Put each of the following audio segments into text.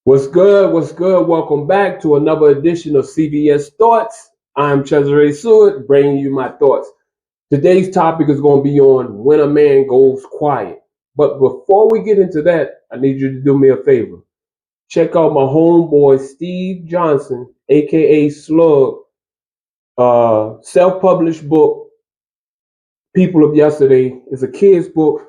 What's good? What's good? Welcome back to another edition of CVS Thoughts. I'm Cesare Seward, bringing you my thoughts. Today's topic is going to be on when a man goes quiet. But before we get into that, I need you to do me a favor. Check out my homeboy Steve Johnson, aka Slug, self-published book, People of Yesterday. It's a kid's book.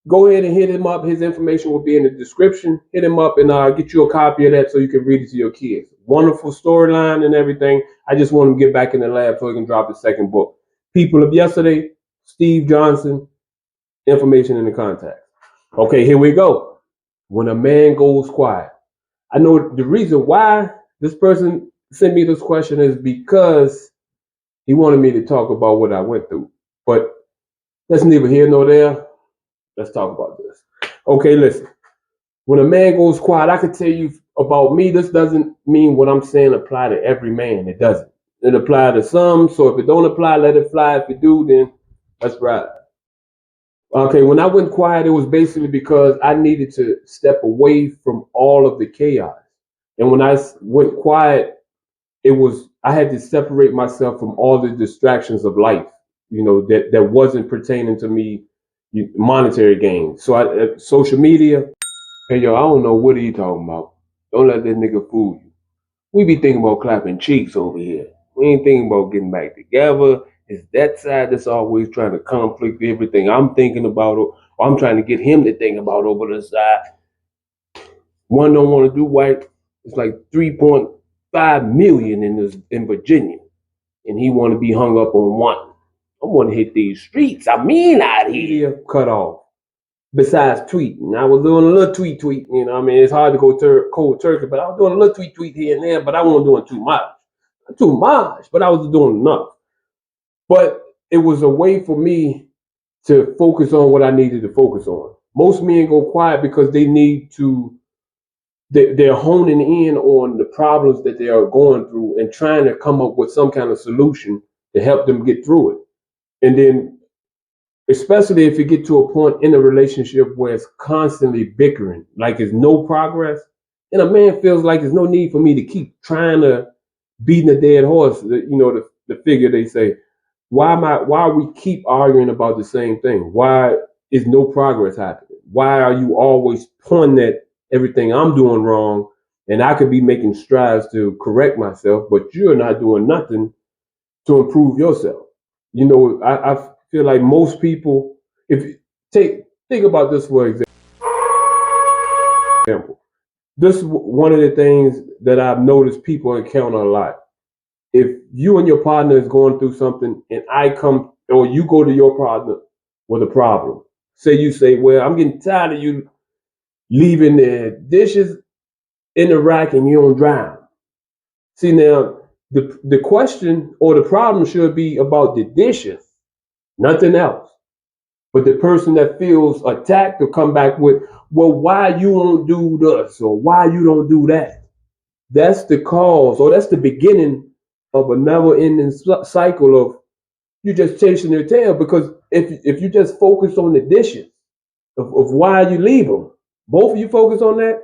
Go ahead and hit him up. His information will be in the description. Hit him up and get you a copy of that so you can read it to your kids. Wonderful storyline and everything. I just want him to get back in the lab so he can drop his second book. People of Yesterday, Steve Johnson, information in the contact. Okay, here we go. When a man goes quiet. I know the reason why this person sent me this question is because he wanted me to talk about what I went through. But that's neither here nor there. Let's talk about this. Okay, listen. When a man goes quiet, I can tell you about me. This doesn't mean what I'm saying apply to every man. It doesn't. It apply to some. So if it don't apply, let it fly. If it do, then let's ride. Okay, when I went quiet, it was basically because I needed to step away from all of the chaos. And when I went quiet, it was I had to separate myself from all the distractions of life. That wasn't pertaining to me, monetary gain. So social media. Hey yo, I don't know what are you talking about. Don't let that nigga fool you. We be thinking about clapping cheeks over here. We ain't thinking about getting back together. It's that side that's always trying to conflict everything I'm thinking about, or I'm trying to get him to think about over the side. One don't want to do white. It's like 3.5 million in Virginia, and he want to be hung up on one. I want to hit these streets. I mean, out here, cut off. Besides tweeting, I was doing a little tweet. It's hard to go cold turkey, but I was doing a little tweet here and there, but I wasn't doing too much. Not too much, but I was doing enough. But it was a way for me to focus on what I needed to focus on. Most men go quiet because they're honing in on the problems that they are going through and trying to come up with some kind of solution to help them get through it. And then, especially if you get to a point in a relationship where it's constantly bickering, like there's no progress, and a man feels like there's no need for me to keep trying to beating a dead horse. The figure they say, why we keep arguing about the same thing? Why is no progress happening? Why are you always pointing at everything I'm doing wrong, and I could be making strides to correct myself, but you're not doing nothing to improve yourself? I feel like most people, if you think about this for example, this is one of the things that I've noticed people encounter a lot. If you and your partner is going through something, and I come or you go to your partner with a problem, you say, "Well, I'm getting tired of you leaving the dishes in the rack and you don't drown." See, now the question or the problem should be about the dishes, nothing else. But the person that feels attacked will come back with, "Well, why you won't do this or why you don't do that?" That's the cause, or that's the beginning of a never-ending cycle of you just chasing their tail. Because if you just focus on the dishes of why you leave them, both of you focus on that,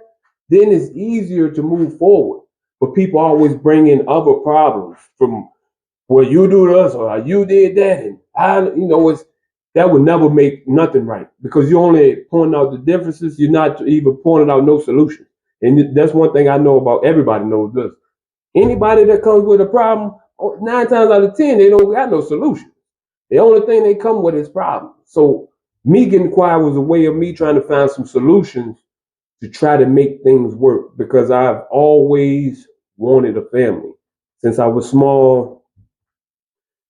then it's easier to move forward. But people always bring in other problems from, "Well, you do this or you did that," and it's that would never make nothing right, because you're only pointing out the differences. You're not even pointing out no solution. And that's one thing I know about everybody knows this. Anybody that comes with a problem, 9 times out of 10, they don't got no solution. The only thing they come with is problems. So me getting quiet was a way of me trying to find some solutions to try to make things work, because I've always wanted a family. Since I was small,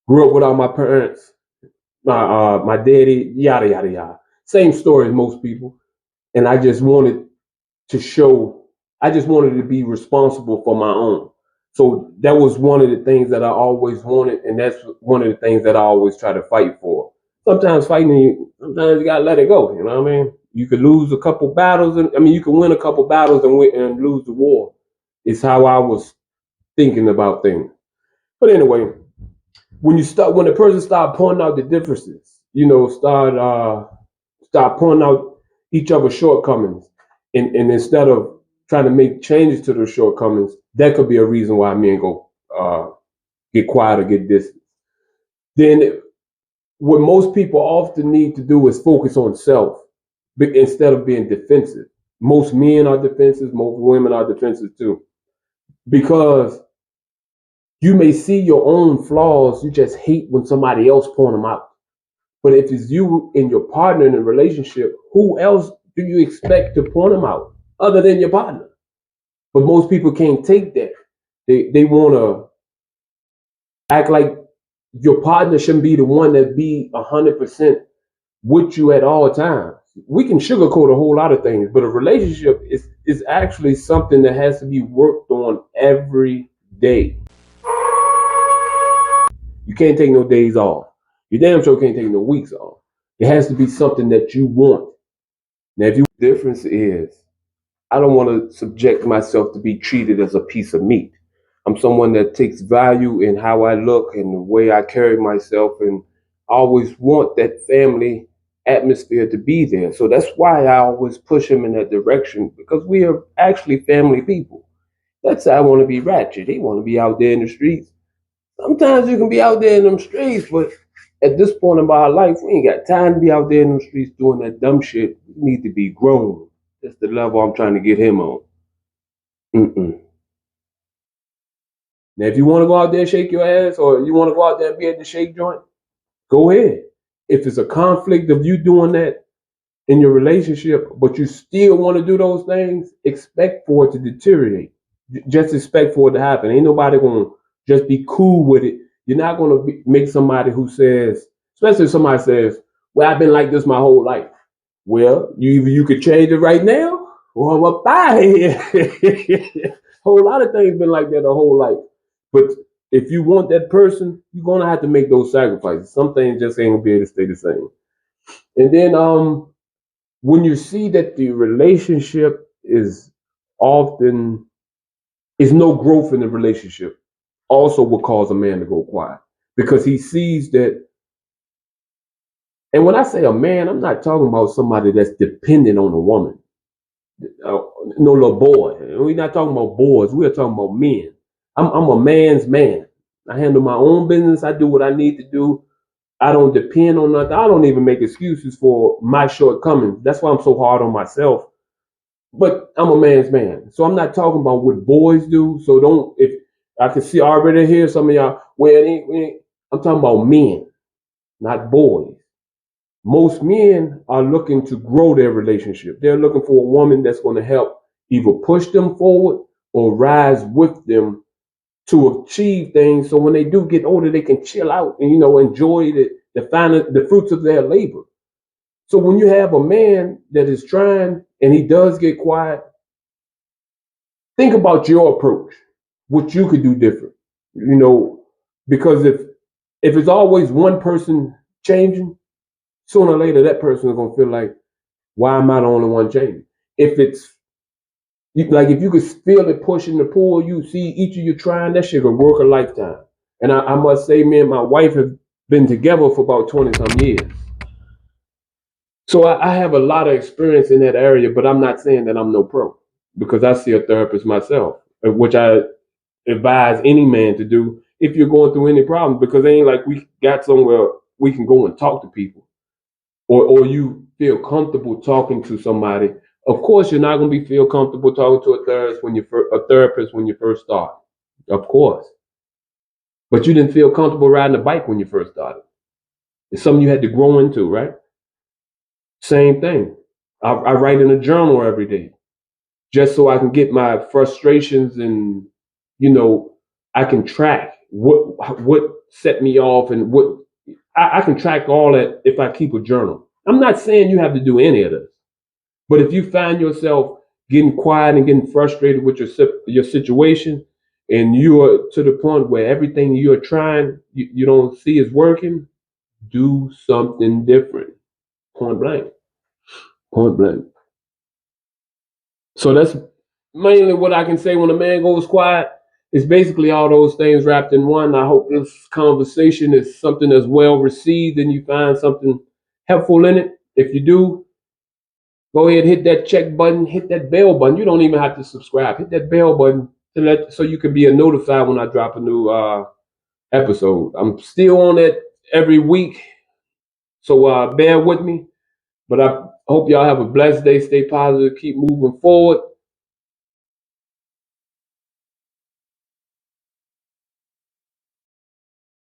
grew up without my parents, my daddy, yada yada yada. Same story as most people. And I just wanted to show, I just wanted to be responsible for my own. So that was one of the things that I always wanted, and that's one of the things that I always try to fight for. Sometimes sometimes you gotta let it go. You know what I mean? You could lose a couple battles, and you can win a couple battles and lose the war. It's how I was thinking about things. But anyway, when the person start pointing out the differences, start pointing out each other's shortcomings, and instead of trying to make changes to those shortcomings, that could be a reason why men go get quiet or get distant. Then what most people often need to do is focus on self instead of being defensive. Most men are defensive, most women are defensive too. Because you may see your own flaws, you just hate when somebody else point them out. But if it's you and your partner in a relationship, who else do you expect to point them out other than your partner? But most people can't take that. They want to act like your partner shouldn't be the one that be 100% with you at all times. We can sugarcoat a whole lot of things, but a relationship is actually something that has to be worked on every day. You can't take no days off. You damn sure can't take no weeks off. It has to be something that you want. Now, if you difference is, I don't want to subject myself to be treated as a piece of meat. I'm someone that takes value in how I look and the way I carry myself, and I always want that family atmosphere to be there. So that's why I always push him in that direction, because we are actually family people. That's how I want to be ratchet. They want to be out there in the streets. Sometimes you can be out there in them streets, but at this point in our life, we ain't got time to be out there in them streets doing that dumb shit. We need to be grown. That's the level I'm trying to get him on. Mm-mm. Now, if you want to go out there and shake your ass, or you want to go out there and be at the shake joint, go ahead. If it's a conflict of you doing that in your relationship, but you still want to do those things, expect for it to deteriorate. Just expect for it to happen. Ain't nobody going to just be cool with it. You're not going to make somebody who says, especially if somebody says, well, I've been like this my whole life. Well, you could change it right now, or I'm up out of here. Whole lot of things been like that the whole life. But if you want that person, you're gonna have to make those sacrifices. Some things just ain't gonna be able to stay the same. And then when you see that the relationship is often is no growth in the relationship, also will cause a man to go quiet. Because he sees that, and when I say a man, I'm not talking about somebody that's dependent on a woman. No little boy. We're not talking about boys. We're talking about men. I'm a man's man. I handle my own business. I do what I need to do. I don't depend on nothing. I don't even make excuses for my shortcomings. That's why I'm so hard on myself. But I'm a man's man. So I'm not talking about what boys do. So don't, if I can see already here some of y'all, well, I'm talking about men, not boys. Most men are looking to grow their relationship. They're looking for a woman that's going to help either push them forward or rise with them to achieve things. So when they do get older, they can chill out and enjoy the fruits of their labor. So when you have a man that is trying and he does get quiet, think about your approach, what you could do different. Because if it's always one person changing, sooner or later that person is gonna feel like, why am I the only one changing? If it's like, if you could feel it pushing the pull, you see each of you trying, that shit could work a lifetime. And I must say, me and my wife have been together for about 20 some years. So I have a lot of experience in that area, but I'm not saying that I'm no pro, because I see a therapist myself, which I advise any man to do if you're going through any problems, because it ain't like we got somewhere we can go and talk to people, or you feel comfortable talking to somebody. Of course, you're not going to feel comfortable talking to a therapist when you first start, of course. But you didn't feel comfortable riding a bike when you first started. It's something you had to grow into, right? Same thing. I write in a journal every day, just so I can get my frustrations, and I can track what set me off, and what I can track all that if I keep a journal. I'm not saying you have to do any of this, but if you find yourself getting quiet and getting frustrated with your situation, and you are to the point where everything you're trying you don't see is working, do something different. Point blank. Point blank. So that's mainly what I can say. When a man goes quiet, it's basically all those things wrapped in one. I hope this conversation is something that's well received and you find something helpful in it. If you do, Go ahead, hit that check button, hit that bell button. You don't even have to subscribe. Hit that bell button so you can be notified when I drop a new episode. I'm still on it every week, so bear with me. But I hope y'all have a blessed day. Stay positive. Keep moving forward.